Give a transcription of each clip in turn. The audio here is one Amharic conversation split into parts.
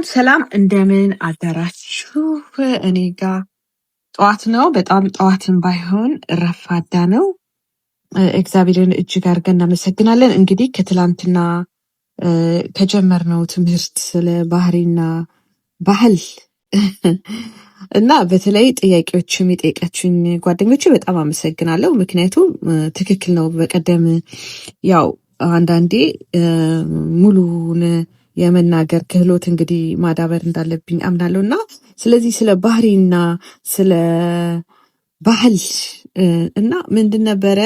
ሰላም እንደምን አደራችሁ? እኔ ጋር ጠዋት ነው። በጣም ጠዋትም ባይሆን ረፋዳ ነው። እግዚአብሔርን እጅግ አድርገን እናመሰግናለን። እንግዲህ ከትላንትና ከጀመርነው ትምህርት ስለ ባህሪና ባህል እና በተለይ ጥያቄዎችም የጠየቃችሁኝ ጓደኞቼ በጣም አመሰግናለሁ። ምክንያቱም ትክክል ነው። በቀደም ያው አንዳንዴ ሙሉውን የመናገር ክህሎት እንግዲህ ማዳበር እንዳለብኝ አምናለሁ እና ስለዚህ ስለ ባህሪና ስለ ባህል እና ምንድን ነበረ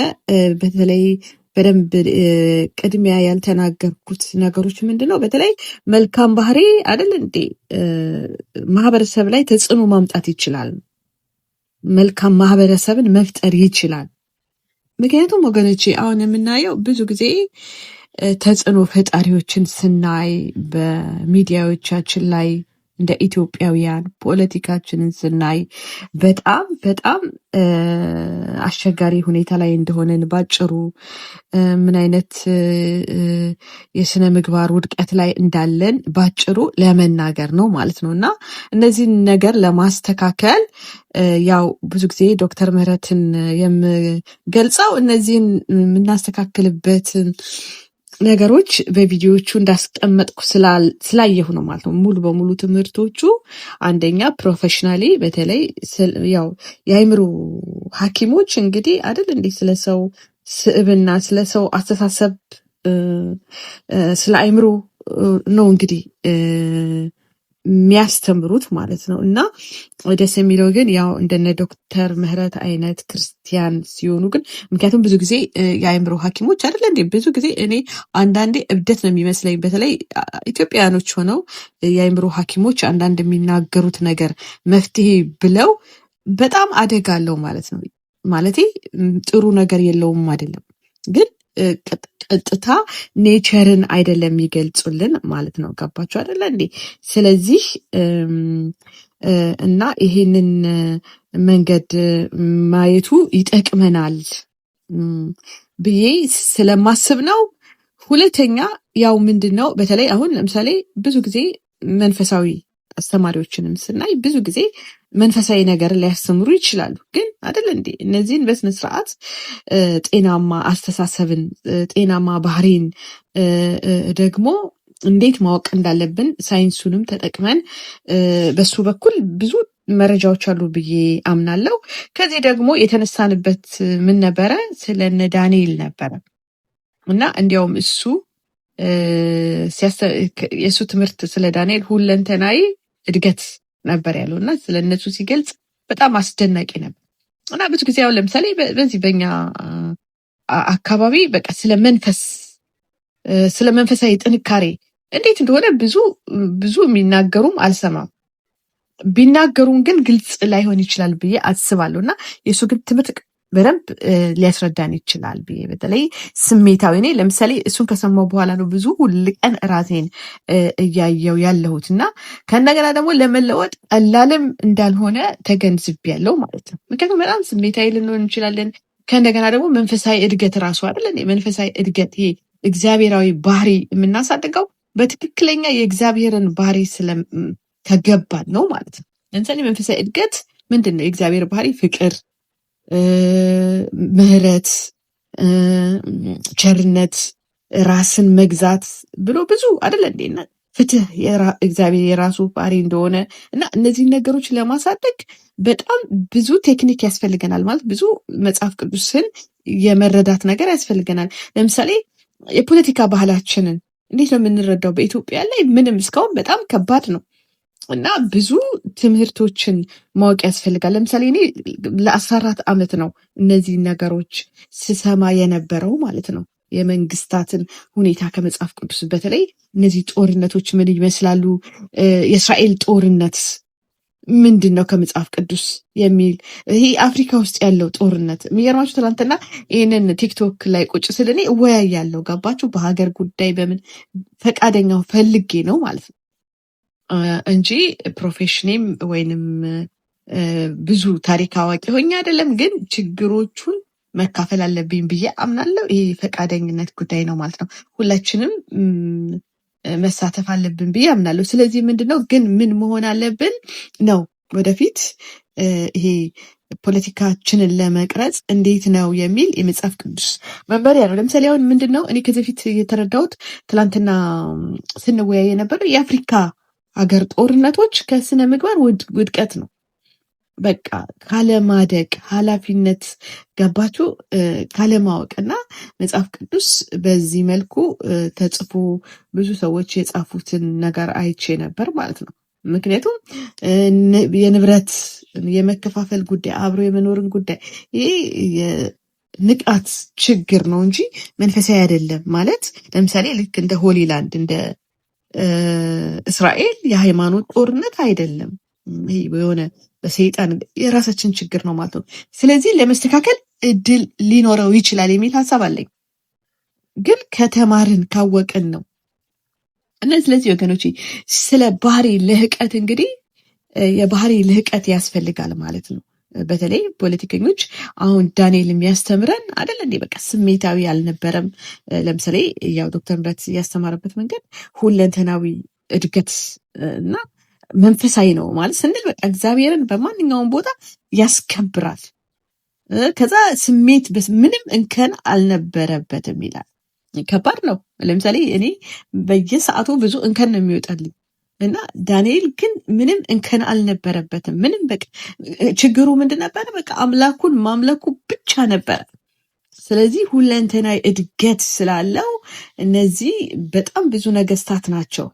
በተለይ በደንብ ቅድሚያ ያልተናገርኩት ነገሮች ምንድን ነው? በተለይ መልካም ባህሪ አይደል እንዴ ማህበረሰብ ላይ ተጽዕኖ ማምጣት ይችላል። መልካም ማህበረሰብን መፍጠር ይችላል። ምክንያቱም ወገኖቼ አሁን የምናየው ብዙ ጊዜ ተጽዕኖ ፈጣሪዎችን ስናይ በሚዲያዎቻችን ላይ እንደ ኢትዮጵያውያን ፖለቲካችንን ስናይ በጣም በጣም አስቸጋሪ ሁኔታ ላይ እንደሆነን ባጭሩ ምን አይነት የስነ ምግባር ውድቀት ላይ እንዳለን ባጭሩ ለመናገር ነው ማለት ነው። እና እነዚህን ነገር ለማስተካከል ያው ብዙ ጊዜ ዶክተር ምህረትን የምገልጸው እነዚህን የምናስተካክልበትን ነገሮች በቪዲዮዎቹ እንዳስቀመጥኩ ስላየሁ ነው ማለት ነው። ሙሉ በሙሉ ትምህርቶቹ አንደኛ ፕሮፌሽናሊ በተለይ ያው የአእምሮ ሐኪሞች እንግዲህ አይደል እንዴ ስለ ሰው ስዕብና ስለ ሰው አስተሳሰብ ስለ አእምሮ ነው እንግዲህ የሚያስተምሩት ማለት ነው። እና ደስ የሚለው ግን ያው እንደነ ዶክተር ምህረት አይነት ክርስቲያን ሲሆኑ ግን ምክንያቱም ብዙ ጊዜ የአእምሮ ሐኪሞች አይደለ እንዴ ብዙ ጊዜ እኔ አንዳንዴ እብደት ነው የሚመስለኝ። በተለይ ኢትዮጵያውያኖች ሆነው የአእምሮ ሐኪሞች አንዳንድ የሚናገሩት ነገር መፍትሄ ብለው በጣም አደጋ አለው ማለት ነው። ማለቴ ጥሩ ነገር የለውም አይደለም፣ ግን ቀጥታ ኔቸርን አይደለም የሚገልጹልን ማለት ነው። ገባችሁ አይደለ እንዴ? ስለዚህ እና ይሄንን መንገድ ማየቱ ይጠቅመናል ብዬ ስለማስብ ነው። ሁለተኛ ያው ምንድነው በተለይ አሁን ለምሳሌ ብዙ ጊዜ መንፈሳዊ አስተማሪዎችንም ስናይ ብዙ ጊዜ መንፈሳዊ ነገር ሊያስተምሩ ይችላሉ። ግን አይደል እንዴ እነዚህን በስነ ስርዓት ጤናማ አስተሳሰብን ጤናማ ባህሪን ደግሞ እንዴት ማወቅ እንዳለብን ሳይንሱንም ተጠቅመን በሱ በኩል ብዙ መረጃዎች አሉ ብዬ አምናለሁ። ከዚህ ደግሞ የተነሳንበት ምን ነበረ? ስለነ ዳንኤል ነበረ እና እንዲያውም እሱ የእሱ ትምህርት ስለ ዳንኤል ሁለንተናዊ እድገት ነበር ያለው እና ስለ እነሱ ሲገልጽ በጣም አስደናቂ ነበር። እና ብዙ ጊዜ አሁን ለምሳሌ በዚህ በኛ አካባቢ በቃ ስለ መንፈሳዊ ጥንካሬ እንዴት እንደሆነ ብዙ የሚናገሩም አልሰማም። ቢናገሩም ግን ግልጽ ላይሆን ይችላል ብዬ አስባለሁ። እና የእሱ ግን ትምህርት በደንብ ሊያስረዳን ይችላል ብዬ በተለይ ስሜታዊ እኔ ለምሳሌ እሱን ከሰማሁ በኋላ ነው ብዙ ሁልቀን ራሴን እያየው ያለሁት እና ከእንደገና ደግሞ ለመለወጥ ቀላልም እንዳልሆነ ተገንዝቤያለሁ ማለት ነው። ምክንያቱም በጣም ስሜታዊ ልንሆን እንችላለን። ከእንደገና ደግሞ መንፈሳዊ እድገት ራሱ አይደለን መንፈሳዊ እድገት ይሄ እግዚአብሔራዊ ባህሪ የምናሳድገው በትክክለኛ የእግዚአብሔርን ባህሪ ከገባን ነው ማለት ነው። ለምሳሌ መንፈሳዊ እድገት ምንድን ነው? የእግዚአብሔር ባህሪ ፍቅር፣ ምህረት፣ ቸርነት፣ ራስን መግዛት ብሎ ብዙ አይደለ እንዴና ፍትህ እግዚአብሔር የራሱ ባህሪ እንደሆነ እና እነዚህን ነገሮች ለማሳደግ በጣም ብዙ ቴክኒክ ያስፈልገናል ማለት ብዙ መጽሐፍ ቅዱስን የመረዳት ነገር ያስፈልገናል። ለምሳሌ የፖለቲካ ባህላችንን እንዴት ነው የምንረዳው? በኢትዮጵያ ላይ ምንም እስካሁን በጣም ከባድ ነው እና ብዙ ትምህርቶችን ማወቅ ያስፈልጋል። ለምሳሌ እኔ ለ14 ዓመት ነው እነዚህ ነገሮች ስሰማ የነበረው ማለት ነው። የመንግስታትን ሁኔታ ከመጽሐፍ ቅዱስ በተለይ እነዚህ ጦርነቶች ምን ይመስላሉ፣ የእስራኤል ጦርነት ምንድን ነው ከመጽሐፍ ቅዱስ የሚል ይሄ አፍሪካ ውስጥ ያለው ጦርነት የሚገርማችሁ ትናንትና ይህንን ቲክቶክ ላይ ቁጭ ስል እኔ እወያያለሁ። ገባችሁ? በሀገር ጉዳይ በምን ፈቃደኛው ፈልጌ ነው ማለት ነው እንጂ ፕሮፌሽኔም ወይንም ብዙ ታሪክ አዋቂ ሆኜ አይደለም። ግን ችግሮቹን መካፈል አለብኝ ብዬ አምናለሁ። ይሄ ፈቃደኝነት ጉዳይ ነው ማለት ነው። ሁላችንም መሳተፍ አለብን ብዬ አምናለሁ። ስለዚህ ምንድነው ግን ምን መሆን አለብን ነው ወደፊት ይሄ ፖለቲካችንን ለመቅረጽ እንዴት ነው የሚል የመጽሐፍ ቅዱስ መመሪያ ነው። ለምሳሌ አሁን ምንድነው እኔ ከዚህ በፊት የተረዳሁት ትላንትና ስንወያይ የነበረው የአፍሪካ ሀገር ጦርነቶች ከስነ ምግባር ውድቀት ነው። በቃ ካለማደግ ኃላፊነት ገባችሁ ካለማወቅ እና መጽሐፍ ቅዱስ በዚህ መልኩ ተጽፎ ብዙ ሰዎች የጻፉትን ነገር አይቼ ነበር ማለት ነው። ምክንያቱም የንብረት የመከፋፈል ጉዳይ አብሮ የመኖርን ጉዳይ ይሄ የንቃት ችግር ነው እንጂ መንፈሳዊ አይደለም። ማለት ለምሳሌ ልክ እንደ ሆሊላንድ እንደ እስራኤል የሃይማኖት ጦርነት አይደለም። ይሄ የሆነ በሰይጣን የራሳችን ችግር ነው ማለት ነው። ስለዚህ ለመስተካከል እድል ሊኖረው ይችላል የሚል ሀሳብ አለኝ። ግን ከተማርን ካወቅን ነው እና ስለዚህ ወገኖች ስለ ባህሪ ልህቀት እንግዲህ የባህሪ ልህቀት ያስፈልጋል ማለት ነው። በተለይ ፖለቲከኞች አሁን ዳንኤል የሚያስተምረን አይደል እንዴ? በቃ ስሜታዊ አልነበረም። ለምሳሌ ያው ዶክተር ምረት ያስተማረበት መንገድ ሁለንተናዊ እድገት እና መንፈሳዊ ነው ማለት ስንል በቃ እግዚአብሔርን በማንኛውም ቦታ ያስከብራል። ከዛ ስሜት ምንም እንከን አልነበረበትም ይላል። ከባድ ነው። ለምሳሌ እኔ በየሰዓቱ ብዙ እንከን ነው የሚወጣልኝ እና ዳንኤል ግን ምንም እንከን አልነበረበትም። ምንም በቃ ችግሩ ምንድን ነበረ? በቃ አምላኩን ማምለኩ ብቻ ነበረ። ስለዚህ ሁለንተናዊ እድገት ስላለው እነዚህ በጣም ብዙ ነገስታት ናቸው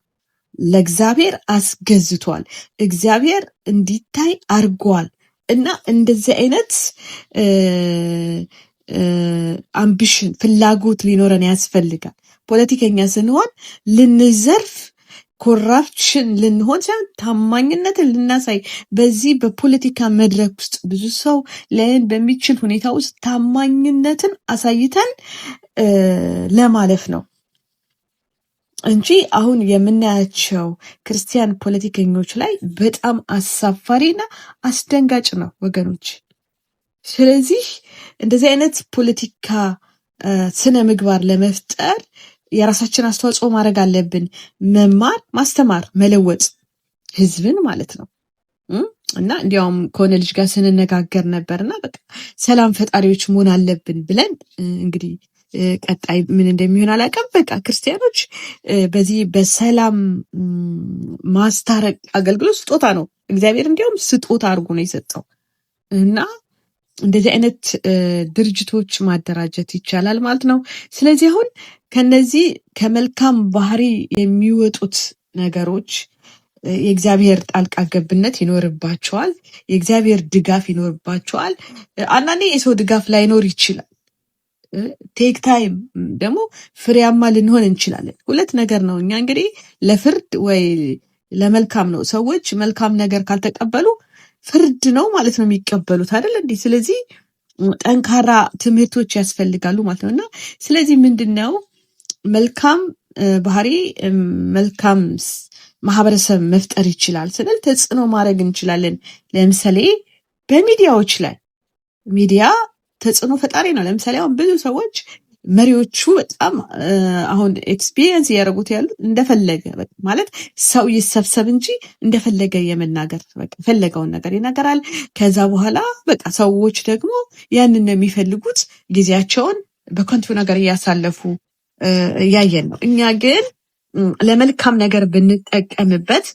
ለእግዚአብሔር አስገዝቷል። እግዚአብሔር እንዲታይ አርጓል እና እንደዚህ አይነት አምቢሽን ፍላጎት ሊኖረን ያስፈልጋል። ፖለቲከኛ ስንሆን ልንዘርፍ ኮራፕሽን ልንሆን ሳይሆን ታማኝነትን ልናሳይ በዚህ በፖለቲካ መድረክ ውስጥ ብዙ ሰው ላይን በሚችል ሁኔታ ውስጥ ታማኝነትን አሳይተን ለማለፍ ነው እንጂ አሁን የምናያቸው ክርስቲያን ፖለቲከኞች ላይ በጣም አሳፋሪና አስደንጋጭ ነው ወገኖች። ስለዚህ እንደዚህ አይነት ፖለቲካ ስነ ምግባር ለመፍጠር የራሳችን አስተዋጽኦ ማድረግ አለብን። መማር፣ ማስተማር፣ መለወጥ ህዝብን ማለት ነው። እና እንዲያውም ከሆነ ልጅ ጋር ስንነጋገር ነበርና በቃ ሰላም ፈጣሪዎች መሆን አለብን ብለን እንግዲህ ቀጣይ ምን እንደሚሆን አላውቅም። በቃ ክርስቲያኖች በዚህ በሰላም ማስታረቅ አገልግሎት ስጦታ ነው። እግዚአብሔር እንዲያውም ስጦታ አድርጎ ነው የሰጠው እና እንደዚህ አይነት ድርጅቶች ማደራጀት ይቻላል ማለት ነው። ስለዚህ አሁን ከነዚህ ከመልካም ባህሪ የሚወጡት ነገሮች የእግዚአብሔር ጣልቃ ገብነት ይኖርባቸዋል። የእግዚአብሔር ድጋፍ ይኖርባቸዋል። አንዳንዴ የሰው ድጋፍ ላይኖር ይችላል። ቴክ ታይም ደግሞ ፍሬያማ ልንሆን እንችላለን። ሁለት ነገር ነው። እኛ እንግዲህ ለፍርድ ወይ ለመልካም ነው። ሰዎች መልካም ነገር ካልተቀበሉ ፍርድ ነው ማለት ነው የሚቀበሉት አይደል እንዴ? ስለዚህ ጠንካራ ትምህርቶች ያስፈልጋሉ ማለት ነው። እና ስለዚህ ምንድነው መልካም ባህሪ መልካም ማህበረሰብ መፍጠር ይችላል ስንል ተጽዕኖ ማድረግ እንችላለን። ለምሳሌ በሚዲያዎች ላይ ሚዲያ ተጽዕኖ ፈጣሪ ነው። ለምሳሌ አሁን ብዙ ሰዎች መሪዎቹ በጣም አሁን ኤክስፒሪየንስ እያደረጉት ያሉት እንደፈለገ ማለት ሰው ይሰብሰብ እንጂ እንደፈለገ የመናገር ፈለገውን ነገር ይናገራል። ከዛ በኋላ በቃ ሰዎች ደግሞ ያንን ነው የሚፈልጉት። ጊዜያቸውን በከንቱ ነገር እያሳለፉ እያየን ነው። እኛ ግን ለመልካም ነገር ብንጠቀምበት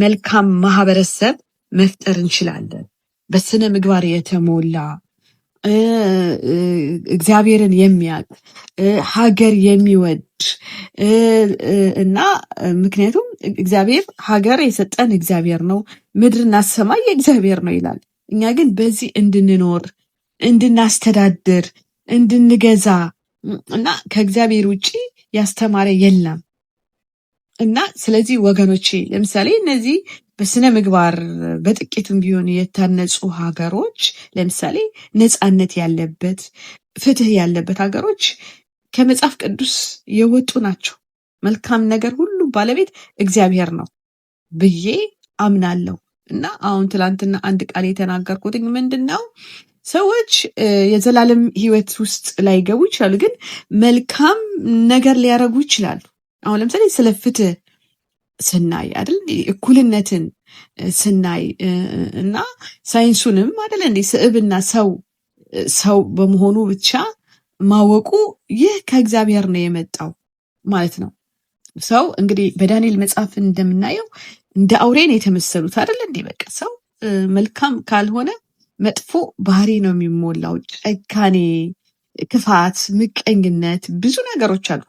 መልካም ማህበረሰብ መፍጠር እንችላለን። በስነ ምግባር የተሞላ እግዚአብሔርን የሚያውቅ ሀገር የሚወድ እና ምክንያቱም እግዚአብሔር ሀገር የሰጠን እግዚአብሔር ነው፣ ምድርና ሰማይ የእግዚአብሔር ነው ይላል። እኛ ግን በዚህ እንድንኖር፣ እንድናስተዳድር፣ እንድንገዛ እና ከእግዚአብሔር ውጪ ያስተማረ የለም እና ስለዚህ ወገኖቼ ለምሳሌ እነዚህ በስነ ምግባር በጥቂቱም ቢሆን የታነጹ ሀገሮች ለምሳሌ ነፃነት ያለበት ፍትህ ያለበት ሀገሮች ከመጽሐፍ ቅዱስ የወጡ ናቸው። መልካም ነገር ሁሉ ባለቤት እግዚአብሔር ነው ብዬ አምናለሁ። እና አሁን ትላንትና አንድ ቃል የተናገርኩት ምንድን ነው? ሰዎች የዘላለም ህይወት ውስጥ ላይገቡ ይችላሉ፣ ግን መልካም ነገር ሊያረጉ ይችላሉ። አሁን ለምሳሌ ስለ ፍትህ ስናይ አይደል እኩልነትን ስናይ እና ሳይንሱንም አይደል እንዴ ስዕብና ሰው በመሆኑ ብቻ ማወቁ ይህ ከእግዚአብሔር ነው የመጣው ማለት ነው። ሰው እንግዲህ በዳንኤል መጽሐፍ እንደምናየው እንደ አውሬ ነው የተመሰሉት አይደል እንዴ። በቃ ሰው መልካም ካልሆነ መጥፎ ባህሪ ነው የሚሞላው። ጨካኔ፣ ክፋት፣ ምቀኝነት፣ ብዙ ነገሮች አሉ።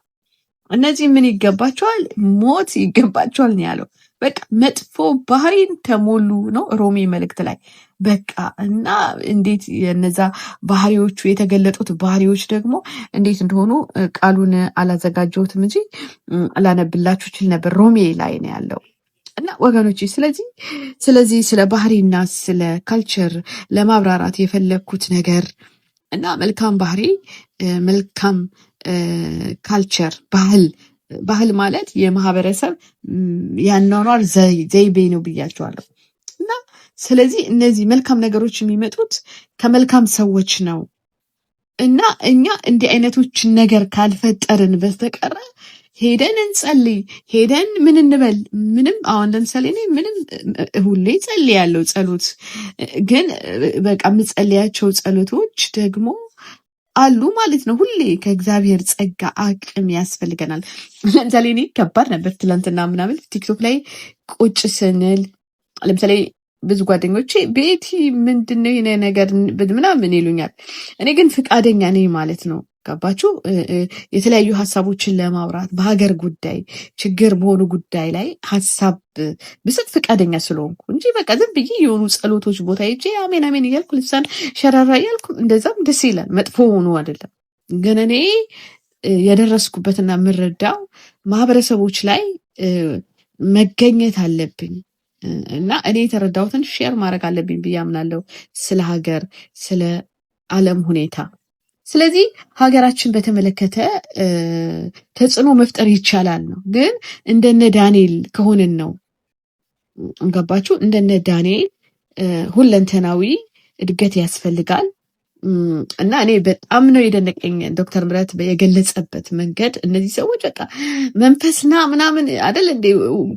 እነዚህ ምን ይገባቸዋል? ሞት ይገባቸዋል ነው ያለው። በቃ መጥፎ ባህሪን ተሞሉ ነው ሮሜ መልእክት ላይ በቃ እና እንዴት የነዛ ባህሪዎቹ የተገለጡት ባህሪዎች ደግሞ እንዴት እንደሆኑ ቃሉን አላዘጋጀሁትም እንጂ ላነብላችሁ ችል ነበር። ሮሜ ላይ ነው ያለው እና ወገኖች፣ ስለዚህ ስለ ባህሪና ስለ ካልቸር ለማብራራት የፈለግኩት ነገር እና መልካም ባህሪ፣ መልካም ካልቸር፣ ባህል ማለት የማህበረሰብ ያኗኗር ዘይቤ ነው ብያቸዋለሁ። እና ስለዚህ እነዚህ መልካም ነገሮች የሚመጡት ከመልካም ሰዎች ነው እና እኛ እንዲህ አይነቶች ነገር ካልፈጠርን በስተቀረ ሄደን እንጸልይ፣ ሄደን ምን እንበል፣ ምንም አሁን ለምሳሌ እኔ ምንም ሁሌ ጸልያለሁ ጸሎት፣ ግን በቃ የምጸልያቸው ጸሎቶች ደግሞ አሉ ማለት ነው። ሁሌ ከእግዚአብሔር ጸጋ አቅም ያስፈልገናል። ለምሳሌ እኔ ከባድ ነበር ትላንትና ምናምን ቲክቶክ ላይ ቁጭ ስንል ለምሳሌ ብዙ ጓደኞቼ ቤቲ ምንድነው ይሄ ነገር ምናምን ይሉኛል። እኔ ግን ፍቃደኛ ነኝ ማለት ነው። ገባችሁ? የተለያዩ ሀሳቦችን ለማውራት በሀገር ጉዳይ ችግር በሆኑ ጉዳይ ላይ ሀሳብ ብስጥ ፍቃደኛ ስለሆንኩ እንጂ በቃ ዝም ብዬ የሆኑ ጸሎቶች ቦታ ሄጄ አሜን አሜን እያልኩ ልሳን ሸራራ እያልኩ እንደዛም ደስ ይላል፣ መጥፎ ሆኖ አይደለም። ግን እኔ የደረስኩበትና የምረዳው ማህበረሰቦች ላይ መገኘት አለብኝ እና እኔ የተረዳሁትን ሼር ማድረግ አለብኝ ብዬ አምናለሁ፣ ስለ ሀገር፣ ስለ ዓለም ሁኔታ። ስለዚህ ሀገራችን በተመለከተ ተጽዕኖ መፍጠር ይቻላል ነው። ግን እንደነ ዳንኤል ከሆንን ነው። እንገባችሁ? እንደነ ዳንኤል ሁለንተናዊ እድገት ያስፈልጋል። እና እኔ በጣም ነው የደነቀኝ ዶክተር ምረት የገለጸበት መንገድ። እነዚህ ሰዎች በቃ መንፈስና ምናምን አይደል እንዴ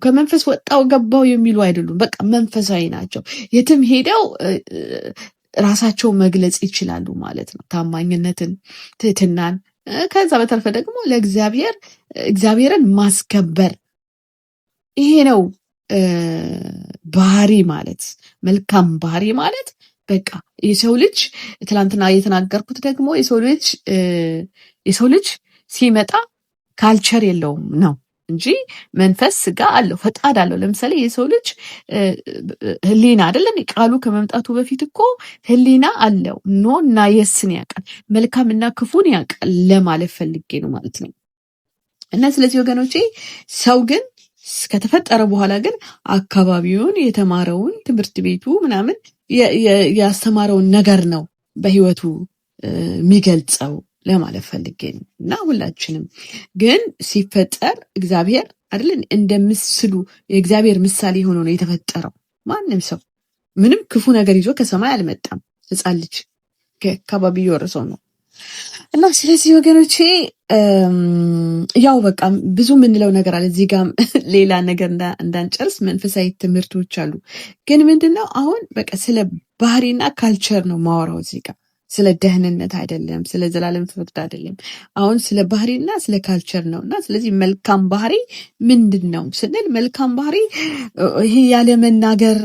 ከመንፈስ ወጣው ገባው የሚሉ አይደሉም። በቃ መንፈሳዊ ናቸው። የትም ሄደው ራሳቸው መግለጽ ይችላሉ ማለት ነው። ታማኝነትን፣ ትህትናን፣ ከዛ በተረፈ ደግሞ እግዚአብሔርን ማስከበር። ይሄ ነው ባህሪ ማለት፣ መልካም ባህሪ ማለት። በቃ የሰው ልጅ ትላንትና የተናገርኩት ደግሞ የሰው ልጅ ሲመጣ ካልቸር የለውም ነው እንጂ መንፈስ፣ ስጋ አለው፣ ፈቃድ አለው። ለምሳሌ የሰው ልጅ ህሊና አይደለም? ቃሉ ከመምጣቱ በፊት እኮ ህሊና አለው። ኖ እና የስን ያውቃል፣ መልካምና ክፉን ያውቃል ለማለት ፈልጌ ነው ማለት ነው። እና ስለዚህ ወገኖቼ ሰው ግን ከተፈጠረ በኋላ ግን አካባቢውን የተማረውን ትምህርት ቤቱ ምናምን ያስተማረውን ነገር ነው በህይወቱ የሚገልጸው ለማለት ፈልጌ ነው። እና ሁላችንም ግን ሲፈጠር እግዚአብሔር አይደለን እንደ ምስሉ የእግዚአብሔር ምሳሌ ሆኖ ነው የተፈጠረው። ማንም ሰው ምንም ክፉ ነገር ይዞ ከሰማይ አልመጣም። ሕፃን ልጅ ከአካባቢ የወረሰው ነው። እና ስለዚህ ወገኖቼ ያው በቃ ብዙ የምንለው ነገር አለ። እዚህ ጋር ሌላ ነገር እንዳንጨርስ መንፈሳዊ ትምህርቶች አሉ። ግን ምንድነው አሁን በቃ ስለ ባህሪና ካልቸር ነው ማወራው እዚህ ጋር ስለ ደህንነት አይደለም፣ ስለ ዘላለም ፍርድ አይደለም። አሁን ስለ ባህሪና ስለ ካልቸር ነው። እና ስለዚህ መልካም ባህሪ ምንድን ነው ስንል መልካም ባህሪ ይሄ ያለ መናገር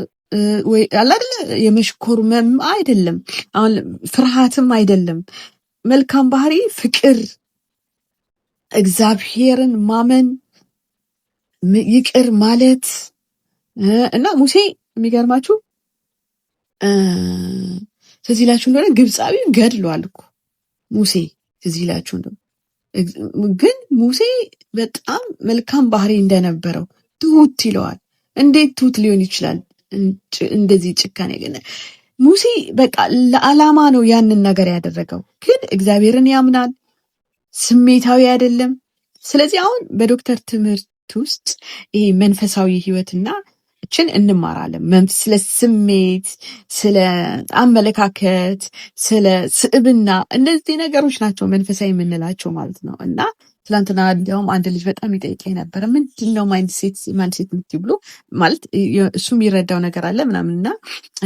ወይ አይደለ የመሽኮርመም አይደለም፣ አሁን ፍርሃትም አይደለም። መልካም ባህሪ ፍቅር፣ እግዚአብሔርን ማመን፣ ይቅር ማለት እና ሙሴ የሚገርማችሁ ትዝ ይላችሁ እንደሆነ ግብፃዊውን ገድሏል እኮ ሙሴ። ትዝ ይላችሁ እንደሆነ ግን ሙሴ በጣም መልካም ባህሪ እንደነበረው ትሁት ይለዋል። እንዴት ትሁት ሊሆን ይችላል? እንደዚህ ጭካኔ ግን ሙሴ በቃ ለዓላማ ነው ያንን ነገር ያደረገው። ግን እግዚአብሔርን ያምናል፣ ስሜታዊ አይደለም። ስለዚህ አሁን በዶክተር ትምህርት ውስጥ ይሄ መንፈሳዊ ህይወትና ችን እንማራለን። ስለ ስሜት፣ ስለ አመለካከት፣ ስለ ስዕብና እነዚህ ነገሮች ናቸው መንፈሳዊ የምንላቸው ማለት ነው። እና ትላንትና እንዲያውም አንድ ልጅ በጣም ይጠይቀኝ ነበረ፣ ምንድነው ማይንድሴት የምትይው ብሎ ማለት እሱ የሚረዳው ነገር አለ ምናምን እና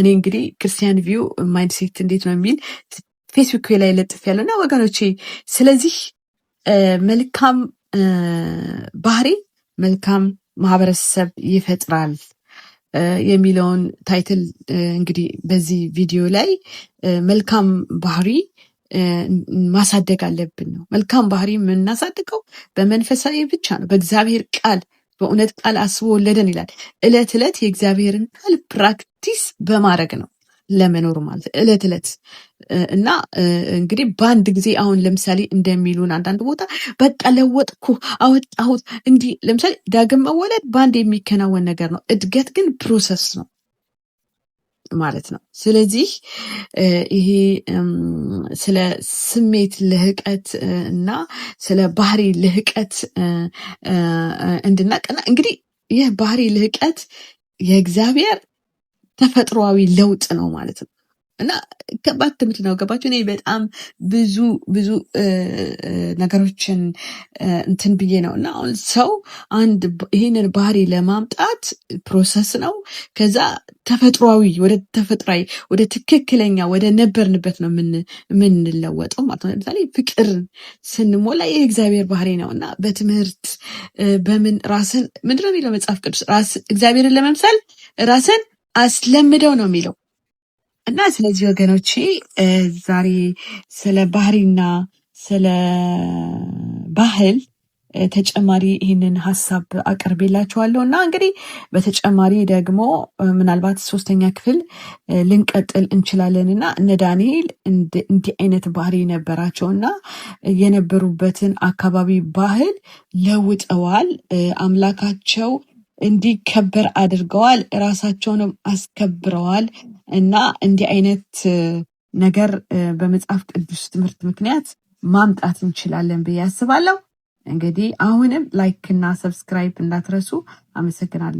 እኔ እንግዲህ ክርስቲያን ቪው ማይንድሴት እንዴት ነው የሚል ፌስቡክ ላይ ለጥፍ ያለው እና ወገኖቼ፣ ስለዚህ መልካም ባህሪ መልካም ማህበረሰብ ይፈጥራል የሚለውን ታይትል እንግዲህ በዚህ ቪዲዮ ላይ መልካም ባህሪ ማሳደግ አለብን ነው። መልካም ባህሪ የምናሳድገው በመንፈሳዊ ብቻ ነው፣ በእግዚአብሔር ቃል በእውነት ቃል አስቦ ወለደን ይላል። እለት እለት የእግዚአብሔርን ቃል ፕራክቲስ በማድረግ ነው ለመኖር ማለት እለት እለት እና እንግዲህ በአንድ ጊዜ አሁን ለምሳሌ እንደሚሉን አንዳንድ ቦታ በቃ ለወጥኩ አወጣሁት እንዲህ ለምሳሌ ዳግም መወለድ በአንድ የሚከናወን ነገር ነው። እድገት ግን ፕሮሰስ ነው ማለት ነው። ስለዚህ ይሄ ስለ ስሜት ልህቀት እና ስለ ባህሪ ልህቀት እንድናቀና እንግዲህ ይህ ባህሪ ልህቀት የእግዚአብሔር ተፈጥሯዊ ለውጥ ነው ማለት ነው እና ከባድ ትምህርት ነው። ገባችሁ? እኔ በጣም ብዙ ነገሮችን እንትን ብዬ ነው እና አሁን ሰው ይህንን ባህሪ ለማምጣት ፕሮሰስ ነው። ከዛ ተፈጥሯዊ ወደ ትክክለኛ ወደ ነበርንበት ነው የምንለወጠው ማለት ነው። ለምሳሌ ፍቅር ስንሞላ የእግዚአብሔር ባህሪ ነው እና በትምህርት በምን ራስን ምንድነው የሚለው መጽሐፍ ቅዱስ እግዚአብሔርን ለመምሰል ራስን አስለምደው ነው የሚለው እና ስለዚህ ወገኖቼ ዛሬ ስለ ባህሪና ስለ ባህል ተጨማሪ ይህንን ሀሳብ አቅርቤላችኋለሁ እና እንግዲህ በተጨማሪ ደግሞ ምናልባት 3ኛ ክፍል ልንቀጥል እንችላለን እና እነ ዳንኤል እንዲህ አይነት ባህሪ ነበራቸውና የነበሩበትን አካባቢ ባህል ለውጠዋል። አምላካቸው እንዲከበር አድርገዋል፣ ራሳቸውንም አስከብረዋል እና እንዲህ አይነት ነገር በመጽሐፍ ቅዱስ ትምህርት ምክንያት ማምጣት እንችላለን ብዬ አስባለሁ። እንግዲህ አሁንም ላይክ እና ሰብስክራይብ እንዳትረሱ። አመሰግናለሁ።